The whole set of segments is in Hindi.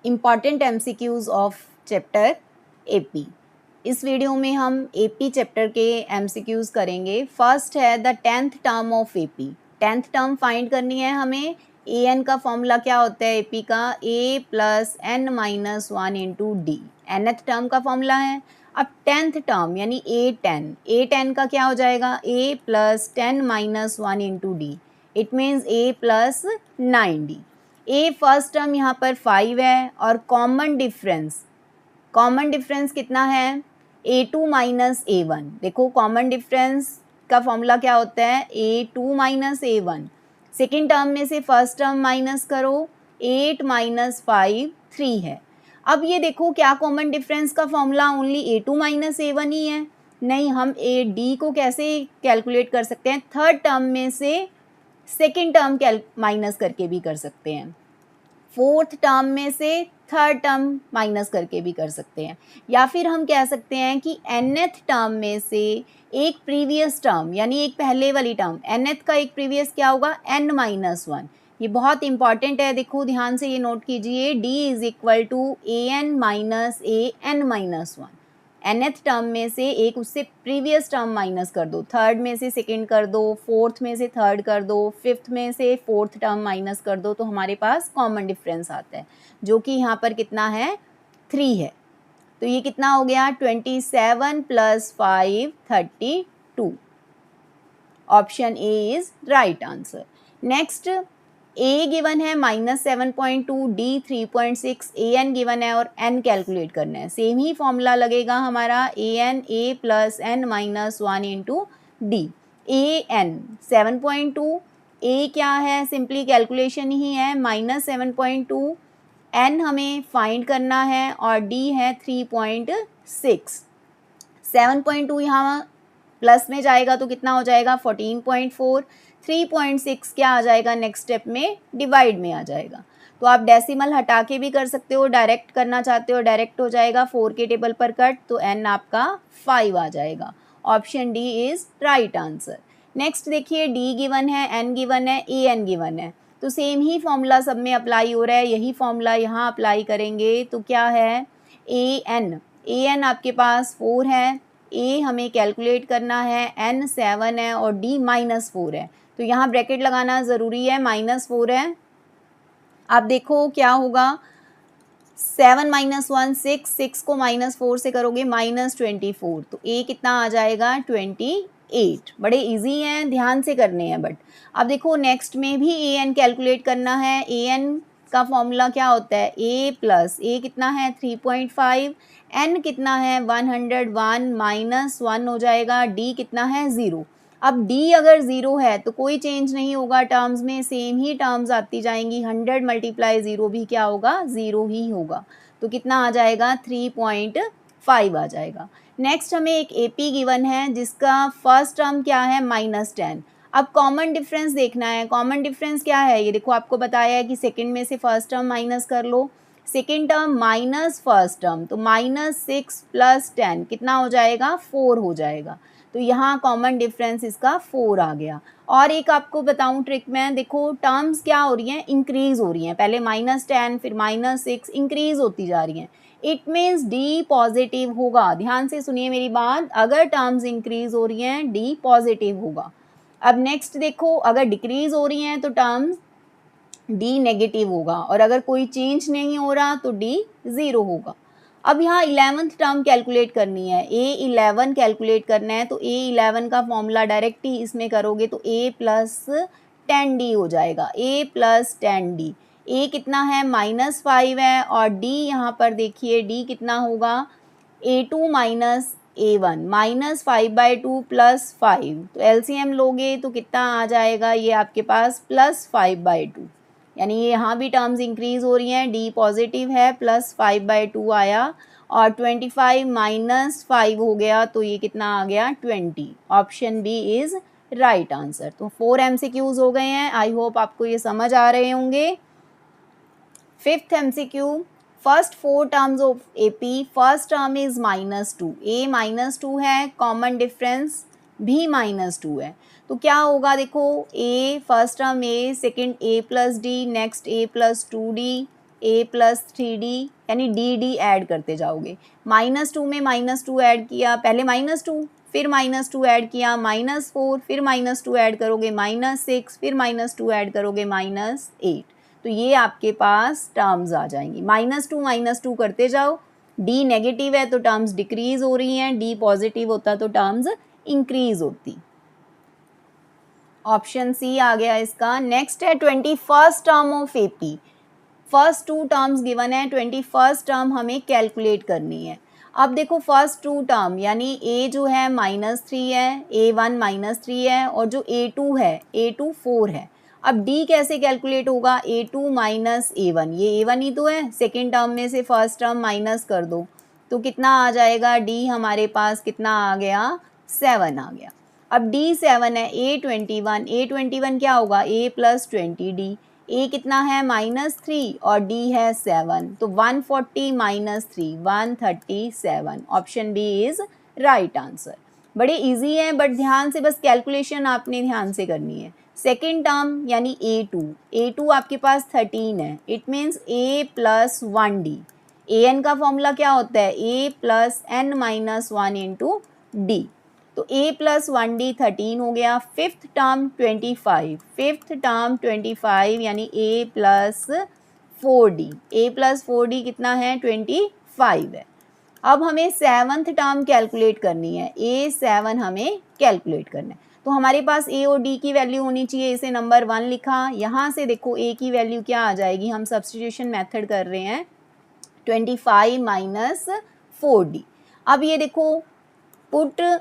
Important MCQs of chapter AP. इस वीडियो में हम एपी चैप्टर के एमसीक्यूज करेंगे। फर्स्ट है the 10th term of AP. 10th term find करनी है हमें। ए एन का फॉर्मूला क्या होता है एपी का? A plus N minus one into D. nth term का फॉर्मूला है। अब 10th टर्म यानी ए10 का क्या हो जाएगा? A plus 10 minus one into D. It means A plus 9d। A first term यहाँ पर 5 है और कॉमन डिफरेंस कितना है? A2 minus A1। देखो कॉमन डिफरेंस का फॉर्मूला क्या होता है? A2 minus A1। Second term में से फर्स्ट टर्म माइनस करो, 8 माइनस 5 3 है। अब ये देखो क्या कॉमन डिफरेंस का formula only A2 minus A1 ही है? नहीं, हम D को कैसे कैलकुलेट कर सकते हैं? थर्ड टर्म में से सेकेंड टर्म माइनस करके भी कर सकते हैं, फोर्थ टर्म में से थर्ड टर्म माइनस करके भी कर सकते हैं, या फिर हम कह सकते हैं कि nth टर्म में से एक प्रीवियस टर्म यानी एक पहले वाली टर्म, nth का एक प्रीवियस क्या होगा? n minus one. ये बहुत इंपॉर्टेंट है, देखो ध्यान से ये नोट कीजिए। d is equal to a n minus a n minus one. nth term में से एक उससे प्रीवियस टर्म माइनस कर दो, थर्ड में से सेकंड कर दो, फोर्थ में से थर्ड कर दो, फिफ्थ में से फोर्थ टर्म माइनस कर दो, तो हमारे पास कॉमन डिफरेंस आता है जो कि यहाँ पर कितना है? 3 है। तो ये कितना हो गया? 27 plus 5 32। Option A is right answer. Next, A given है -7.2, डी 3.6, ए एन गिवन है और एन कैलकुलेट करना है। सेम ही फॉर्मूला लगेगा हमारा, A N A plus N minus one into D. A N 7.2, A क्या है? सिंपली कैलकुलेशन ही है, -7.2, एन हमें फाइंड करना है और डी है 3.6। 7.2 यहाँ प्लस में जाएगा तो कितना हो जाएगा? 14.4। 3.6 क्या आ जाएगा? नेक्स्ट स्टेप में डिवाइड में आ जाएगा। तो आप डेसिमल हटा के भी कर सकते हो, डायरेक्ट करना चाहते हो डायरेक्ट हो जाएगा, 4 के टेबल पर कट, तो n आपका 5 आ जाएगा। Option D is right answer. Next देखिए, d गिवन है, n गिवन है, ए एन गिवन है, तो सेम ही फॉर्मूला सब में अप्लाई हो रहा है, यही फॉर्मूला यहाँ अप्लाई करेंगे। तो क्या है? ए एन आपके पास 4 है, ए हमें कैलकुलेट करना है, n 7 है और d -4 है, तो यहाँ ब्रैकेट लगाना ज़रूरी है, -4 है। आप देखो क्या होगा? 7 माइनस 1 6, 6 को -4 से करोगे -24, तो a कितना आ जाएगा? 28। बड़े इजी हैं, ध्यान से करने हैं। बट अब देखो नेक्स्ट में भी ए एन कैलकुलेट करना है। ए एन का फॉर्मूला क्या होता है? a प्लस ए कितना है? 3.5, n कितना है? 101 माइनस 1 हो जाएगा, d कितना है? 0। अब d अगर 0 है तो कोई चेंज नहीं होगा टर्म्स में, सेम ही टर्म्स आती जाएंगी। 100 मल्टीप्लाई 0 भी क्या होगा? 0 ही होगा। तो कितना आ जाएगा? 3.5 आ जाएगा। नेक्स्ट हमें एक AP गिवन है जिसका फर्स्ट टर्म क्या है? -10। अब कॉमन डिफरेंस देखना है। कॉमन डिफरेंस क्या है? ये देखो आपको बताया है कि सेकंड में से फर्स्ट टर्म माइनस कर लो, second term minus first term, तो -6 प्लस 10 कितना हो जाएगा? 4 हो जाएगा। तो यहाँ कॉमन डिफरेंस इसका 4 आ गया। और एक आपको बताऊँ ट्रिक में, देखो टर्म्स क्या हो रही हैं? इंक्रीज हो रही हैं, पहले -10 फिर -6 इंक्रीज होती जा रही हैं। इट मीन्स डी पॉजिटिव होगा। ध्यान से सुनिए मेरी बात, अगर टर्म्स इंक्रीज हो रही हैं डी पॉजिटिव होगा। अब नेक्स्ट देखो, अगर डिक्रीज हो रही हैं तो टर्म्स डी नेगेटिव होगा, और अगर कोई चेंज नहीं हो रहा तो डी 0 होगा। अब यहाँ 11th टर्म कैलकुलेट करनी है, A11 कैलकुलेट करना है, तो A11 का फॉर्मूला डायरेक्ट ही इसमें करोगे तो A प्लस 10D हो जाएगा। A प्लस 10D, A कितना है? -5 है, और D यहाँ पर देखिए D कितना होगा? A2 माइनस A1, -5/2 प्लस 5, तो LCM लोगे तो कितना आ जाएगा? ये आपके पास +5/2, यानी ये यहाँ भी टर्म्स इंक्रीज हो रही हैं, डी पॉजिटिव है, +5/2 आया, और 25 माइनस 5 हो गया, तो ये कितना आ गया? 20। Option B is right answer. तो 4 MCQs हो गए हैं, आई होप आपको ये समझ आ रहे होंगे। 5th MCQ, first 4 terms of AP, first term is -2, a -2 है, कॉमन डिफरेंस भी -2 है, तो क्या होगा? देखो a first term a, second a plus D, next a plus 2d, A plus 3d यानी डी ऐड करते जाओगे। -2 में -2 ऐड किया, पहले -2 फिर -2 ऐड किया, -4 फिर -2 ऐड करोगे, -6 फिर -2 ऐड करोगे, -8। तो ये आपके पास टर्म्स आ जाएंगी। -2 करते जाओ, डी नेगेटिव है तो टर्म्स डिक्रीज हो रही हैं, डी पॉजिटिव होता तो टर्म्स इंक्रीज होती। ऑप्शन सी आ गया इसका। नेक्स्ट है 21st term of AP. First 2 terms given है, 21st टर्म हमें कैलकुलेट करनी है। अब देखो फर्स्ट 2 टर्म यानी ए जो है -3 है, A1 -3 है और जो A2 है A2 4 है। अब D कैसे कैलकुलेट होगा, A2 माइनस A1, ये A1 ही तो है, सेकेंड टर्म में से फर्स्ट टर्म माइनस कर दो तो कितना आ जाएगा, D हमारे पास कितना आ गया, 7 आ गया। अब D 7 है, A21 क्या होगा, A प्लस 20D, ए कितना है -3 और डी है 7, तो 140 -3 137। Option B is right answer. बड़े इजी हैं बट ध्यान से बस कैलकुलेशन आपने ध्यान से करनी है। सेकेंड टर्म यानी A2 आपके पास 13 है, it means A plus 1D। an का फॉर्मूला क्या होता है, A plus n minus 1 into D, तो a प्लस 1d 13 हो गया। फिफ्थ टर्म 25 यानी a प्लस 4d कितना है, 25 है। अब हमें सेवन्थ टर्म कैलकुलेट करनी है, a7 हमें कैलकुलेट करना है। तो हमारे पास a और d की वैल्यू होनी चाहिए, इसे नंबर 1 लिखा। यहाँ से देखो a की वैल्यू क्या आ जाएगी, हम सब्स्टिट्यूशन मेथड कर रहे हैं, 25 माइनस 4d। अब ये देखो put a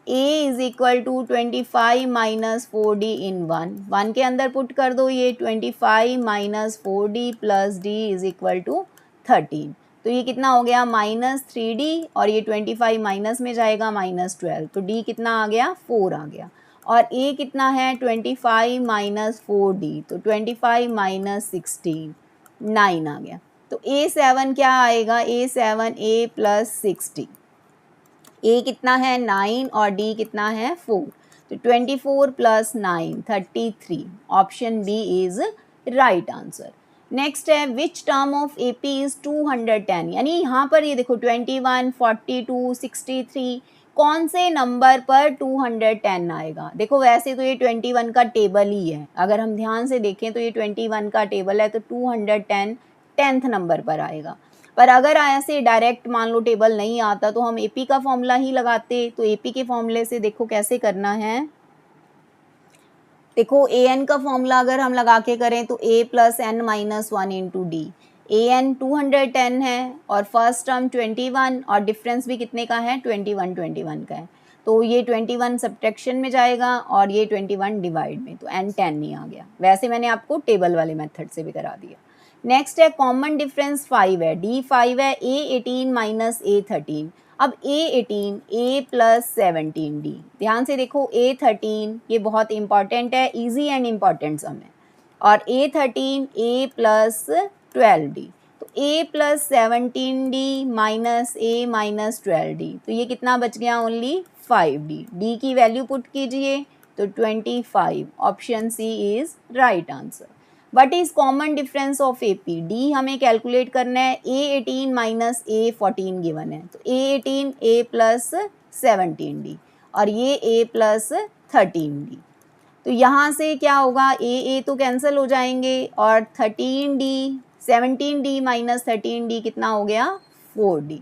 is equal to 25 minus 4d इन 1 के अंदर पुट कर दो, ये 25 minus 4d plus d is equal to 13। तो ये कितना हो गया, -3d और ये 25 माइनस में जाएगा -12, तो d कितना आ गया, 4 आ गया। और a कितना है, 25 माइनस 4d, तो 25 माइनस 16 9 आ गया। तो a7 क्या आएगा, a7 a प्लस 60, a कितना है 9 और d कितना है 4, तो 24 plus 9 33। Option B is right answer. Next है which term of AP is 210, यानी यहाँ पर ये देखो 21 42 63 कौन से नंबर पर 210 आएगा। देखो वैसे तो ये 21 का टेबल ही है, अगर हम ध्यान से देखें तो ये 21 का टेबल है, तो 210 10th नंबर पर आएगा। पर अगर ऐसे डायरेक्ट मान लो टेबल नहीं आता तो हम AP का फॉर्मूला ही लगाते, तो AP के फॉर्मूले से देखो कैसे करना है। देखो an का फॉर्मूला अगर हम लगा के करें तो a plus n minus 1 into D, an 210 है और फर्स्ट टर्म 21 और डिफरेंस भी कितने का है, 21 का है, तो ये 21 सब्ट्रैक्शन में जाएगा और ये 21 डिवाइड में, तो n 10 नहीं आ गया। वैसे मैंने आपको टेबल वाले मेथड से भी करा दिया। नेक्स्ट है कॉमन डिफरेंस 5 है, d 5 है, a18 माइनस a13। अब a18 a प्लस 17d, ध्यान से देखो a13 ये बहुत इंपॉर्टेंट है, इजी एंड इम्पॉर्टेंट सम है, और a13 a प्लस 12d, तो a plus 17d minus a minus 12d, तो ये कितना बच गया, ओनली 5d। d की वैल्यू पुट कीजिए तो 25। Option C is right answer. What is common difference of AP, D हमें कैलकुलेट करना है, A18 माइनस A14 गिवन है, तो A18 A प्लस 17D और ये A प्लस 13D, तो यहाँ से क्या होगा, A तो कैंसिल हो जाएंगे और 17D माइनस 13D कितना हो गया, 4D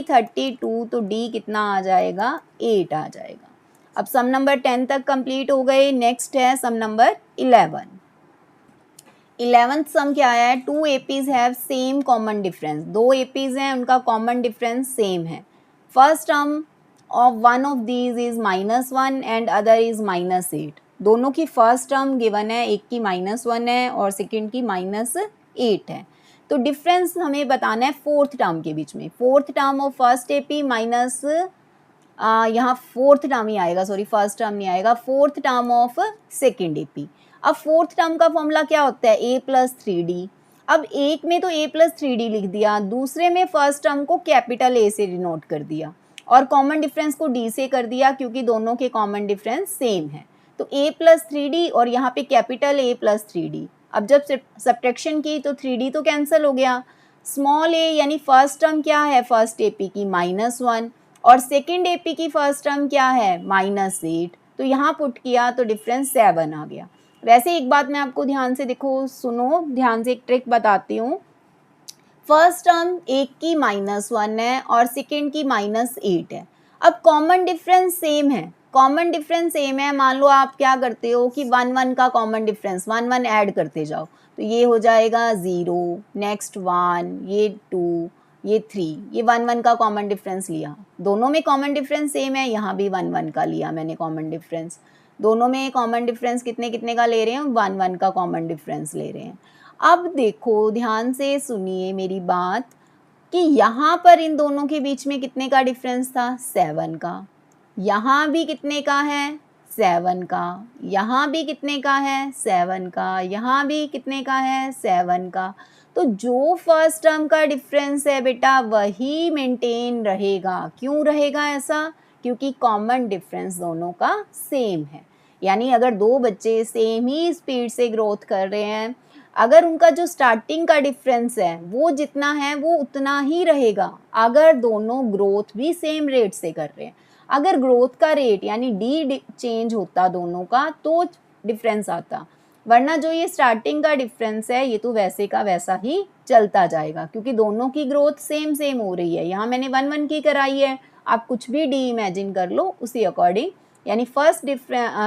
32, तो D कितना आ जाएगा, 8 आ जाएगा। अब सम नंबर 10 तक कंप्लीट हो गए। नेक्स्ट है सम नंबर 11th सम क्या है, 2 APs have same common difference, 2 APs हैं उनका कॉमन डिफरेंस सेम है। First term of one of these is -1 and other is -8, दोनों की फर्स्ट टर्म गिवन है, एक की -1 है और सेकेंड की -8 है। तो डिफरेंस हमें बताना है फोर्थ टर्म के बीच में, fourth term of first AP minus यहाँ फोर्थ टर्म ही आएगा, सॉरी फर्स्ट टर्म नहीं आएगा, fourth term of second AP। अब फोर्थ टर्म का फॉर्मूला क्या होता है, a प्लस 3d। अब एक में तो a प्लस 3d लिख दिया, दूसरे में फर्स्ट टर्म को कैपिटल A से डिनोट कर दिया और कॉमन डिफरेंस को d से कर दिया क्योंकि दोनों के कॉमन डिफरेंस सेम है, तो a प्लस 3d और यहाँ पे कैपिटल A प्लस 3d। अब जब सब्ट्रैक्शन की तो 3D तो कैंसिल हो गया, स्मॉल ए यानी फर्स्ट टर्म क्या है फर्स्ट AP की -1 और सेकेंड AP की फर्स्ट टर्म क्या है -8, तो यहाँ पुट किया तो डिफरेंस 7 आ गया। वैसे एक बात मैं आपको ध्यान से देखो सुनो, ध्यान से एक ट्रिक बताती हूँ। फर्स्ट टर्म एक की -1 है और सेकेंड की -8 है। अब कॉमन डिफरेंस सेम है, कॉमन डिफरेंस सेम है, मान लो आप क्या करते हो कि 1 का कॉमन डिफरेंस 1 ऐड करते जाओ, तो ये हो जाएगा 0, नेक्स्ट 1, ये 2, ये 3, ये 1 का कॉमन डिफरेंस लिया, दोनों में कॉमन डिफरेंस सेम है, यहाँ भी 1 का लिया मैंने कॉमन डिफरेंस, दोनों में कॉमन डिफरेंस कितने कितने का ले रहे हैं 1 का कॉमन डिफरेंस ले रहे हैं। अब देखो ध्यान से सुनिए मेरी बात कि यहाँ पर इन दोनों के बीच में कितने का डिफरेंस था 7 का, यहाँ भी कितने का है 7 का, यहाँ भी कितने का है 7 का, यहाँ भी कितने का है 7 का। तो जो फर्स्ट टर्म का डिफरेंस है बेटा वही मेंटेन रहेगा। क्यों रहेगा ऐसा? क्योंकि कॉमन डिफरेंस दोनों का सेम है। यानी अगर दो बच्चे सेम ही स्पीड से ग्रोथ कर रहे हैं, अगर उनका जो स्टार्टिंग का डिफरेंस है वो जितना है वो उतना ही रहेगा, अगर दोनों ग्रोथ भी सेम रेट से कर रहे हैं। अगर ग्रोथ का रेट यानी डी चेंज होता दोनों का तो डिफरेंस आता, वरना जो ये स्टार्टिंग का डिफरेंस है ये तो वैसे का वैसा ही चलता जाएगा, क्योंकि दोनों की ग्रोथ सेम सेम हो रही है। यहाँ मैंने 1 की कराई है, आप कुछ भी डी इमेजिन कर लो उसी अकॉर्डिंग, यानी फर्स्ट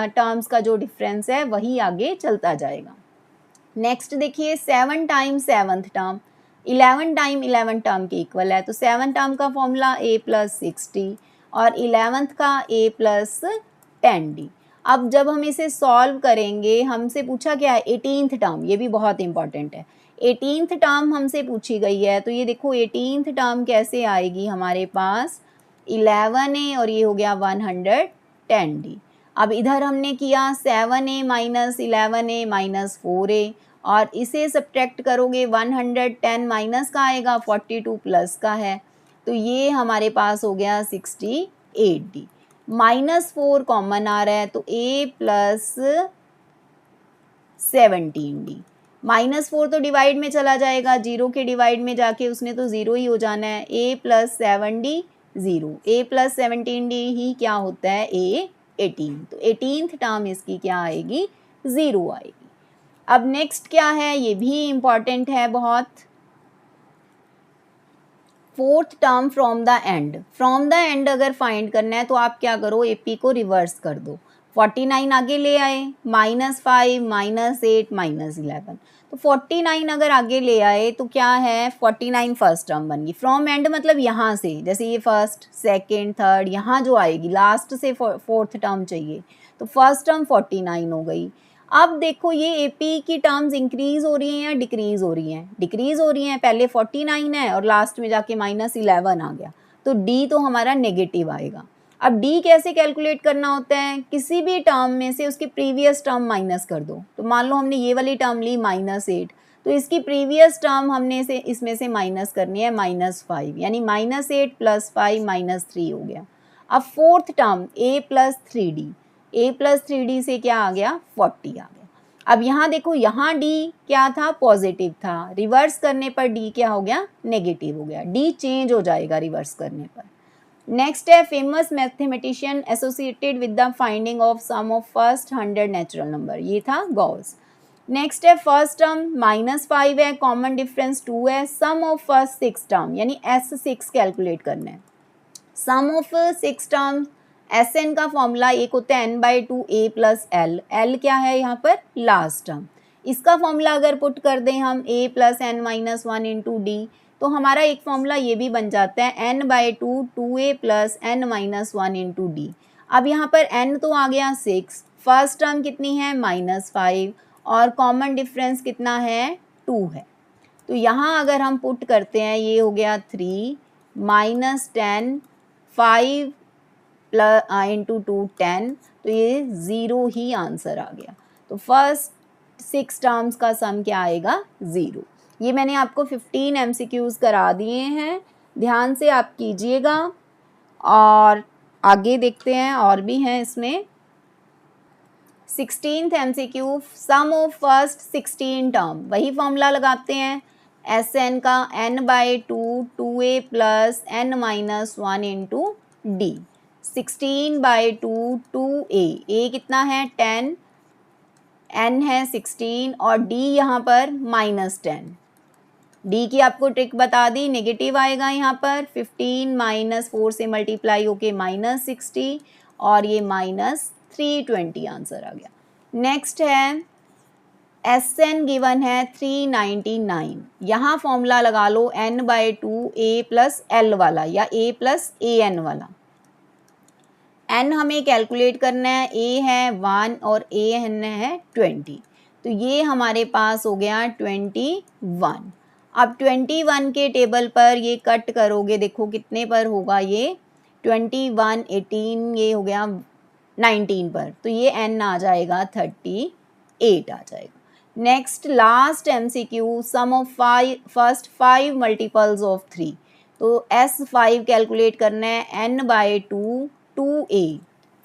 टर्म्स का जो डिफरेंस है वही आगे चलता जाएगा। नेक्स्ट देखिए 7 time 7th term 11 time 11 term के इक्वल है, तो 7 टर्म का फॉर्मूला a + 6d और 11th का a + 10d। अब जब हम इसे सॉल्व करेंगे, हमसे पूछा क्या है 18th टर्म, ये भी बहुत इंपॉर्टेंट है, 18th टर्म हमसे पूछी गई है, तो ये देखो 18th टर्म कैसे आएगी हमारे पास 11a और ये हो गया 110d। अब इधर हमने किया 7a - 11a - 4a और इसे सब्ट्रैक्ट करोगे 110 माइनस का आएगा 42 प्लस का है, तो ये हमारे पास हो गया 68d। -4 कॉमन आ रहा है तो a + 17d। -4 तो डिवाइड में चला जाएगा, 0 के डिवाइड में जाके उसने तो 0 ही हो जाना है, a + 7d 0, a + 17d ही क्या होता है a18, तो 18th टर्म इसकी क्या आएगी 0 आएगी। अब नेक्स्ट क्या है, ये भी इम्पॉर्टेंट है बहुत, 4th term from the end. From the end अगर फाइंड करना है तो आप क्या करो AP को रिवर्स कर दो, 49 आगे ले आए, -5 -8 -11, तो 49 अगर आगे ले आए तो क्या है 49 फर्स्ट टर्म बन गई। फ्रॉम एंड मतलब यहाँ से, जैसे ये फर्स्ट सेकेंड थर्ड यहाँ जो आएगी लास्ट से 4th टर्म चाहिए, तो फर्स्ट टर्म 49 हो गई। अब देखो ये AP की टर्म्स इंक्रीज हो रही हैं या डिक्रीज हो रही हैं, डिक्रीज हो रही हैं, पहले 49 है और लास्ट में जाके -11 आ गया, तो D तो हमारा नेगेटिव आएगा। अब D कैसे कैलकुलेट करना होता है, किसी भी टर्म में से उसकी प्रीवियस टर्म माइनस कर दो, तो मान लो हमने ये वाली टर्म ली -8, तो इसकी प्रीवियस टर्म हमने से इसमें से माइनस करनी है -5, यानी -8 + 5 -3 हो गया। अब 4th term a + 3d, a + 3d से क्या आ गया 40 आ गया। अब यहाँ देखो यहाँ d क्या था पॉजिटिव था, रिवर्स करने पर d क्या हो गया नेगेटिव हो गया, d चेंज हो जाएगा रिवर्स करने पर। नेक्स्ट है famous mathematician associated with the finding of sum of first 100 natural number, ये था गॉस। नेक्स्ट है फर्स्ट टर्म -5 है, कॉमन डिफरेंस 2 है, सम ऑफ फर्स्ट 6 टर्म यानी S6 कैलकुलेट करना है। सम ऑफ 6 टर्म Sn का फॉर्मूला एक होता है n/2 a + l, l क्या है यहाँ पर लास्ट टर्म, इसका फॉर्मूला अगर पुट कर दें हम a + n - 1 × d, तो हमारा एक फॉर्मूला ये भी बन जाता है n/2 2a + n - 1 × d। अब यहाँ पर n तो आ गया 6, फर्स्ट टर्म कितनी है -5 और कॉमन डिफरेंस कितना है 2 है, तो यहाँ अगर हम पुट करते हैं ये हो गया 3 -10 5 × 2 10, तो ये 0 ही आंसर आ गया। तो फर्स्ट 6 टर्म्स का सम क्या आएगा 0। ये मैंने आपको 15 MCQs करा दिए हैं, ध्यान से आप कीजिएगा और आगे देखते हैं और भी हैं इसमें। 16th MCQ, sum of first 16 term, वही फॉर्मूला लगाते हैं एस एन का, n by two 2a plus n minus 1 into D. 16 by two 2a, a कितना है 10, n है 16 और d यहाँ पर -10। डी की आपको ट्रिक बता दी, नेगेटिव आएगा यहाँ पर, 15 माइनस 4 से मल्टीप्लाई होके -60 और ये -320 आंसर आ गया। नेक्स्ट है एस एन गिवन है 399, यहाँ फॉर्मूला लगा लो n by to A plus L वाला या a प्लस ए एन वाला। n हमें कैलकुलेट करना है, a है 1 और a n है 20, तो ये हमारे पास हो गया 21। अब 21 के टेबल पर ये कट करोगे, देखो कितने पर होगा ये 21, 18, ये हो गया 19 पर, तो ये n आ जाएगा 38 आ जाएगा। Next last MCQ, sum of first 5 multiples of 3, तो S5 कैलकुलेट करना है n by two 2a।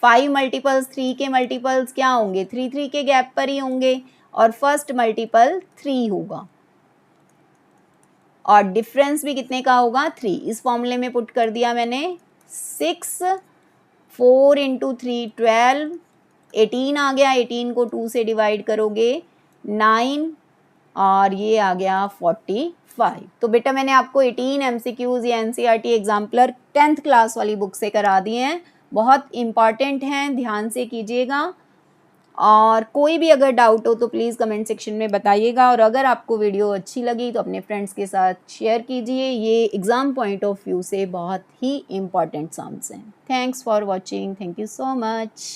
5 multiples 3 के मल्टीपल्स क्या होंगे, 3 3 के गैप पर ही होंगे और फर्स्ट मल्टीपल 3 होगा और डिफरेंस भी कितने का होगा 3। इस फॉर्मूले में पुट कर दिया मैंने 6, 4 इंटू 3 12, 18 आ गया, 18 को 2 से डिवाइड करोगे 9 और ये आ गया 45। तो बेटा मैंने आपको 18 MCQs या NCERT एग्जाम्पलर 10th क्लास वाली बुक से करा दिए हैं, बहुत इम्पॉर्टेंट हैं, ध्यान से कीजिएगा। और कोई भी अगर डाउट हो तो प्लीज़ कमेंट सेक्शन में बताइएगा और अगर आपको वीडियो अच्छी लगी तो अपने फ्रेंड्स के साथ शेयर कीजिए। ये एग्ज़ाम पॉइंट ऑफ व्यू से बहुत ही इम्पॉर्टेंट सम्स हैं। Thanks for watching, thank you so much.